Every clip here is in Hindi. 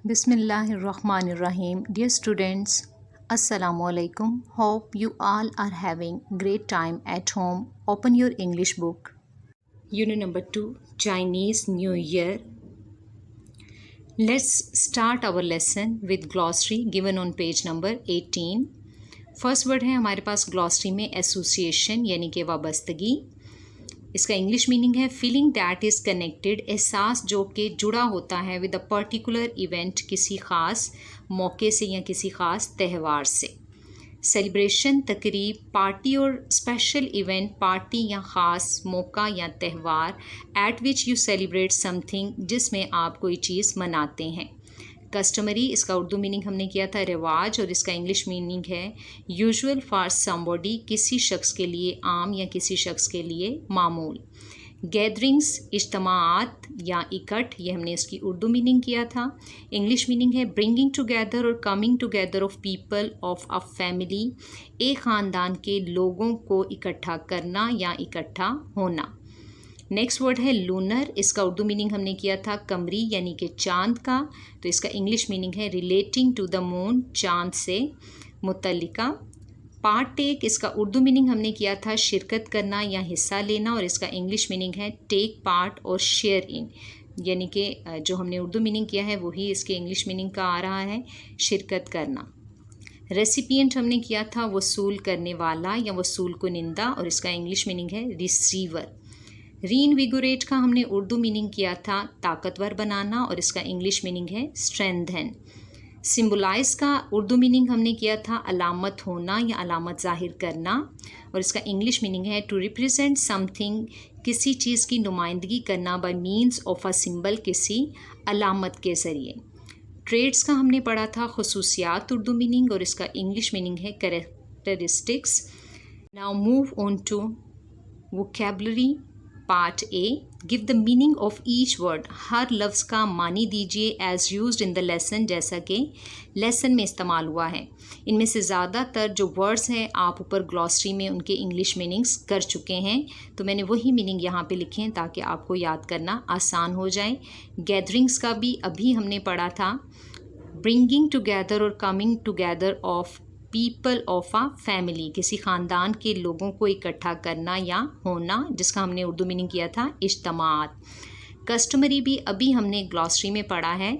Bismillahirrahmanirrahim. Dear students, Assalamu alaikum. Hope you all are having great time at home. Open your English book. Unit number 2, Chinese New Year. Let's start our lesson with glossary given on page number 18. First word है हमारे पास ग्लॉसरी में एसोसिएशन यानी कि वाबस्तगी. इसका इंग्लिश मीनिंग है फीलिंग दैट इज़ कनेक्टेड, एहसास जो कि जुड़ा होता है विद अ पर्टिकुलर इवेंट, किसी ख़ास मौके से या किसी ख़ास त्यौहार से. सेलिब्रेशन तकरीब, पार्टी और स्पेशल इवेंट, पार्टी या ख़ास मौका या त्यौहार. Eight which you celebrate something, जिसमें आप कोई चीज़ मनाते हैं. कस्टमरी, इसका उर्दू मीनिंग हमने किया था रिवाज, और इसका इंग्लिश मीनिंग है यूजुअल फॉर समबॉडी, किसी शख्स के लिए आम या किसी शख्स के लिए मामूल. गैदरिंग्स, इज्तमाआत या इकट्ठ, ये हमने इसकी उर्दू मीनिंग किया था. इंग्लिश मीनिंग है ब्रिंगिंग टुगेदर और coming together of people of a family, एक ख़ानदान के लोगों को इकट्ठा करना या इकट्ठा होना. नेक्स्ट वर्ड है लूनर, इसका उर्दू मीनिंग हमने किया था कमरी यानी कि चांद का, तो इसका इंग्लिश मीनिंग है रिलेटिंग टू द मून, चांद से मुतल्लिका. पार्ट टेक, इसका उर्दू मीनिंग हमने किया था शिरकत करना या हिस्सा लेना, और इसका इंग्लिश मीनिंग है टेक पार्ट और शेयर इन, यानी कि जो हमने उर्दू मीनिंग किया है वही इसके इंग्लिश मीनिंग का आ रहा है, शिरकत करना. रेसिपिएंट हमने किया था वसूल करने वाला या वसूल कुनिंदा, और इसका इंग्लिश मीनिंग है रिसीवर. रीइनविगोरेट का हमने उर्दू मीनिंग किया था ताकतवर बनाना, और इसका इंग्लिश मीनिंग है स्ट्रेंथन. सिम्बलाइज का उर्दू मीनिंग हमने किया था अलामत होना या अलामत जाहिर करना, और इसका इंग्लिश मीनिंग है टू रिप्रेजेंट समथिंग, किसी चीज़ की नुमाइंदगी करना bye means of a symbol, किसी अलामत के ज़रिए. ट्रेड्स का हमने पढ़ा था खुसूसियात उर्दू मीनिंग, और इसका इंग्लिश मीनिंग है characteristics. Now move on to vocabulary part A. Give the meaning of each word, हर लफ्ज़ का मानी दीजिए as used in the lesson, जैसा कि लेसन में इस्तेमाल हुआ है. इनमें से ज़्यादातर जो वर्ड्स हैं आप ऊपर ग्लॉसरी में उनके इंग्लिश मीनिंग्स कर चुके हैं, तो मैंने वही मीनिंग यहाँ पे लिखे हैं ताकि आपको याद करना आसान हो जाए. गैदरिंग्स का भी अभी हमने पढ़ा था, ब्रिंगिंग टुगेदर और coming together of people of a family, किसी ख़ानदान के लोगों को इकट्ठा करना या होना, जिसका हमने उर्दू मीनिंग किया था इज्तमात. कस्टमरी भी अभी हमने ग्लॉसरी में पढ़ा है,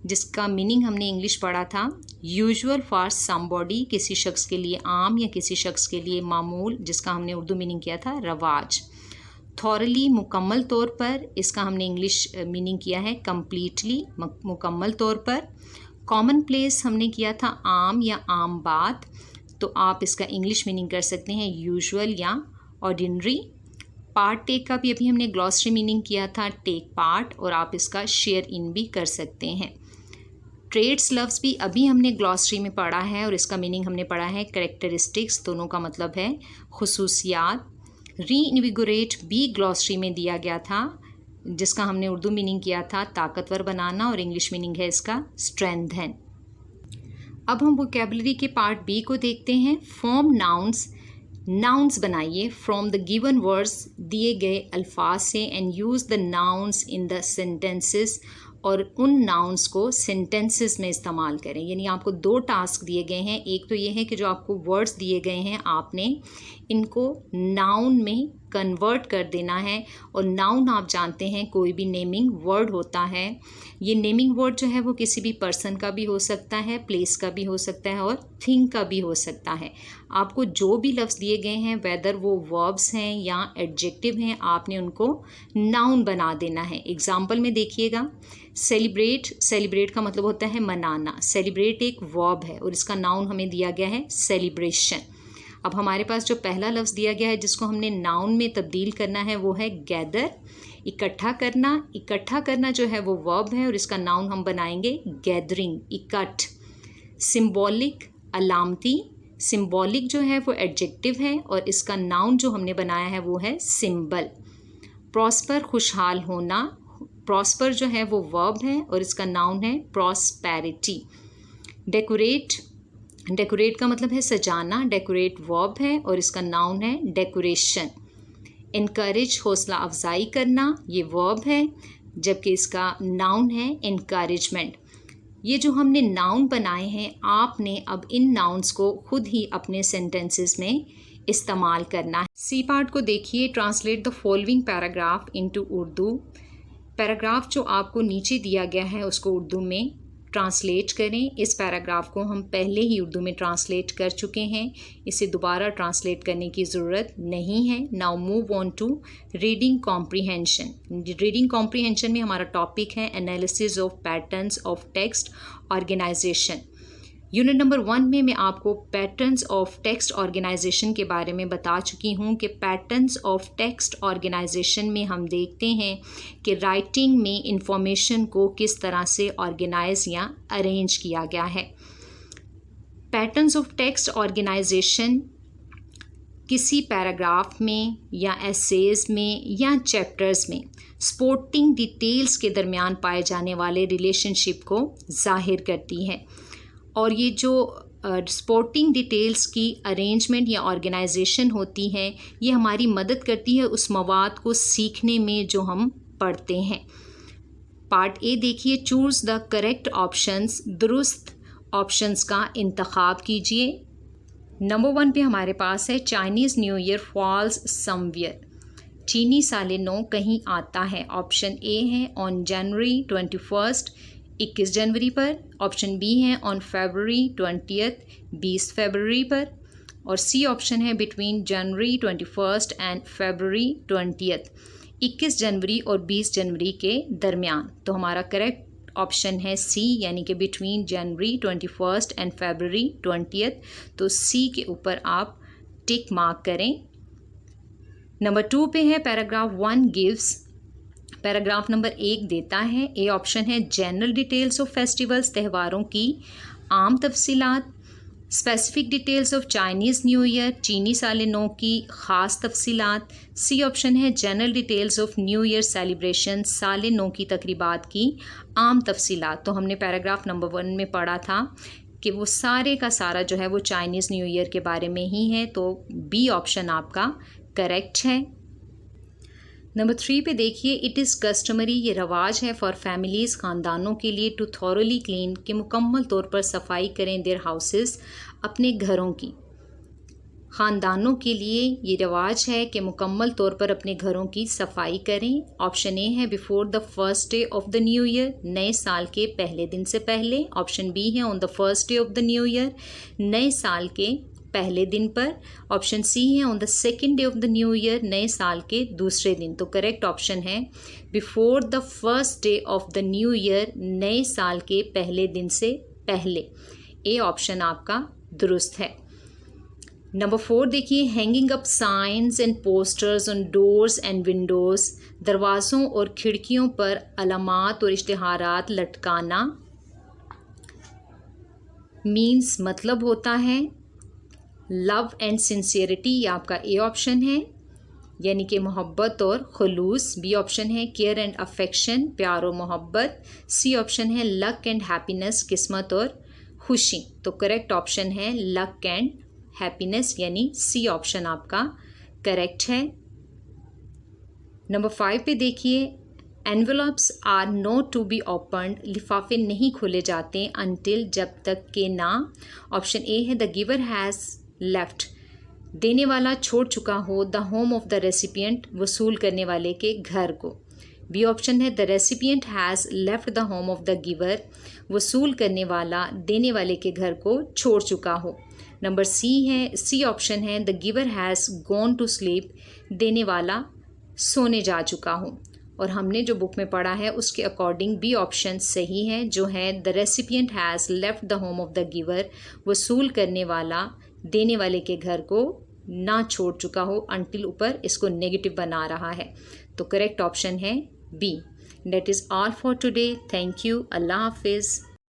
जिसका मीनिंग हमने इंग्लिश पढ़ा था यूजुअल फॉर समबॉडी, किसी शख्स के लिए आम या किसी शख्स के लिए मामूल, जिसका हमने उर्दू मीनिंग किया था रवाज. थॉरली, मुकम्मल तौर पर, इसका हमने इंग्लिश मीनिंग किया है कम्प्लीटली, मुकम्मल तौर पर. कॉमन प्लेस हमने किया था आम या आम बात, तो आप इसका इंग्लिश मीनिंग कर सकते हैं यूजुअल या ऑर्डिनरी. पार्ट टेक का भी अभी हमने ग्लॉसरी मीनिंग किया था टेक पार्ट, और आप इसका शेयर इन भी कर सकते हैं. ट्रेड्स लफ्ज़ भी अभी हमने ग्लॉसरी में पढ़ा है, और इसका मीनिंग हमने पढ़ा है कैरेक्टरिस्टिक्स, दोनों का मतलब है खुसूसियात. रीइनविगोरेट भी ग्लॉसरी में दिया गया था, जिसका हमने उर्दू मीनिंग किया था ताकतवर बनाना, और इंग्लिश मीनिंग है इसका स्ट्रेंथन. अब हम वोकैबुलरी के पार्ट बी को देखते हैं. फॉर्म नाउन्स, नाउन्स बनाइए फ्रॉम द गिवन वर्ड्स, दिए गए अल्फाज से, and use the nouns in the sentences, और उन नाउन्स को सेंटेंसेस में इस्तेमाल करें. यानी आपको दो टास्क दिए गए हैं. एक तो ये है कि जो आपको वर्ड्स दिए गए हैं आपने इनको नाउन में कन्वर्ट कर देना है, और नाउन आप जानते हैं कोई भी नेमिंग वर्ड होता है. ये नेमिंग वर्ड जो है वो किसी भी पर्सन का भी हो सकता है, प्लेस का भी हो सकता है, और थिंग का भी हो सकता है. आपको जो भी लफ्ज़ दिए गए हैं, वेदर वो वर्ब्स हैं या एडजेक्टिव हैं, आपने उनको नाउन बना देना है. एग्जाम्पल में देखिएगा, सेलिब्रेट, सेलिब्रेट का मतलब होता है मनाना. सेलिब्रेट एक वर्ब है, और इसका नाउन हमें दिया गया है सेलिब्रेशन. अब हमारे पास जो पहला लफ्ज़ दिया गया है जिसको हमने नाउन में तब्दील करना है वो है गैदर, इकट्ठा करना. इकट्ठा करना जो है वो वर्ब है, और इसका नाउन हम बनाएंगे गैदरिंग, इकट्ठ. सिम्बॉलिक, अलामती. सिम्बॉलिक जो है वो एडजेक्टिव है, और इसका नाउन जो हमने बनाया है वो है सिंबल. प्रॉस्पर, खुशहाल होना. प्रॉस्पर जो है वो वर्ब है, और इसका नाउन है प्रॉस्पेरिटी. डेकोरेट, डेकोरेट का मतलब है सजाना. डेकोरेट वर्ब है, और इसका नाउन है डेकोरेशन. इनकरेज, हौसला अफजाई करना, ये वर्ब है, जबकि इसका नाउन है इनकरेजमेंट. ये जो हमने नाउन बनाए हैं, आपने अब इन नाउन्स को खुद ही अपने सेंटेंसेस में इस्तेमाल करना है। सी पार्ट को देखिए, translate the following paragraph into Urdu. Paragraph जो आपको नीचे दिया गया है उसको उर्दू में ट्रांसलेट करें। इस पैराग्राफ को हम पहले ही उर्दू में ट्रांसलेट कर चुके हैं, इसे दोबारा ट्रांसलेट करने की ज़रूरत नहीं है। Now move on to reading comprehension. Reading comprehension में हमारा टॉपिक है analysis of patterns of text organisation. Unit number 1 में मैं आपको पैटर्न्स ऑफ टेक्स्ट ऑर्गेनाइजेशन के बारे में बता चुकी हूँ कि पैटर्न्स ऑफ टेक्स्ट ऑर्गेनाइजेशन में हम देखते हैं कि राइटिंग में इंफॉर्मेशन को किस तरह से ऑर्गेनाइज या अरेंज किया गया है। पैटर्न्स ऑफ टेक्स्ट ऑर्गेनाइजेशन किसी पैराग्राफ में या एसेज में या चैप्टर्स में सपोर्टिंग डिटेल्स के दरमियान पाए जाने वाले रिलेशनशिप को जाहिर करती है। और ये जो सपोर्टिंग डिटेल्स की अरेंजमेंट या ऑर्गेनाइजेशन होती है, ये हमारी मदद करती है उस मवाद को सीखने में जो हम पढ़ते हैं। पार्ट ए देखिए, चूज़ द करेक्ट ऑप्शंस। दुरुस्त ऑप्शंस का इंतखाब कीजिए। नंबर 1 पे हमारे पास है Chinese new year falls somewhere. चीनी साले नौ कहीं आता है। ऑप्शन ए है ऑन जनवरी 21 21 जनवरी पर। ऑप्शन बी है ऑन फरवरी 20 20 फरवरी पर। और सी ऑप्शन है बिटवीन जनवरी 21 एंड फरवरी 20 21 जनवरी और 20 जनवरी के दरमियान। तो हमारा करेक्ट ऑप्शन है सी, यानी कि बिटवीन जनवरी 21 एंड फरवरी 20। तो सी के ऊपर आप टिक मार्क करें। नंबर 2 पे है पैराग्राफ 1 गिव्स। पैराग्राफ नंबर 1 देता है, ए ऑप्शन है जनरल डिटेल्स ऑफ फेस्टिवल्स, त्योहारों की आम तफसीलात। Specific details of Chinese new year, चीनी साल नौ की ख़ास तफसीलात। सी ऑप्शन है general details of new year celebration, साल नौ की तकरीबात की आम तफसीलात। तो हमने पैराग्राफ नंबर 1 में पढ़ा था कि वो सारे का सारा जो है वो चाइनीज़ न्यू ईयर के बारे में ही है। तो बी ऑप्शन आपका करेक्ट है। नंबर 3 पे देखिए, इट इज़ कस्टमरी, ये रवाज है फॉर फैमिलीज़, ख़ानदानों के लिए, टू थॉरली क्लीन, कि मुकम्मल तौर पर सफाई करें देयर हाउसेस, अपने घरों की। ख़ानदानों के लिए ये रवाज है कि मुकम्मल तौर पर अपने घरों की सफाई करें। ऑप्शन ए है before the first day of the new year, नए साल के पहले दिन से पहले। ऑप्शन बी है on the first day of the new year, नए साल के पहले दिन पर। ऑप्शन सी है on the second day of the new year, नए साल के दूसरे दिन। तो करेक्ट ऑप्शन है before the first day of the new year, नए साल के पहले दिन से पहले। ए ऑप्शन आपका दुरुस्त है। नंबर 4 देखिए, hanging up signs and posters on doors and windows, दरवाज़ों और खिड़कियों पर अलामात और इश्तिहारात लटकाना। मीन्स मतलब होता है लव एंड सिंसियरिटी, ये आपका ए ऑप्शन है, यानी कि मोहब्बत और खुलूस। बी ऑप्शन है केयर एंड अफेक्शन, प्यार और मोहब्बत। सी ऑप्शन है लक एंड हैप्पीनेस, किस्मत और खुशी। तो करेक्ट ऑप्शन है लक एंड हैप्पीनेस, यानी सी ऑप्शन आपका करेक्ट है। नंबर 5 पे देखिए, envelopes are not to be opened, लिफाफे नहीं खोले जाते अनटिल, जब तक के ना। ऑप्शन ए है द गिवर हैज़ लेफ्ट, देने वाला छोड़ चुका हो, the home of the recipient, वसूल करने वाले के घर को। बी ऑप्शन है the recipient has left the home of the giver, वसूल करने वाला देने वाले के घर को छोड़ चुका हो। नंबर सी ऑप्शन है the giver has gone to sleep, देने वाला सोने जा चुका हो। और हमने जो बुक में पढ़ा है उसके अकॉर्डिंग बी ऑप्शन सही है, जो है the recipient has left the home of the giver, वसूल करने वाला देने वाले के घर को ना छोड़ चुका हो, अनटिल ऊपर इसको नेगेटिव बना रहा है। तो करेक्ट ऑप्शन है B. That is all for today. Thank you. अल्लाह हाफिज़।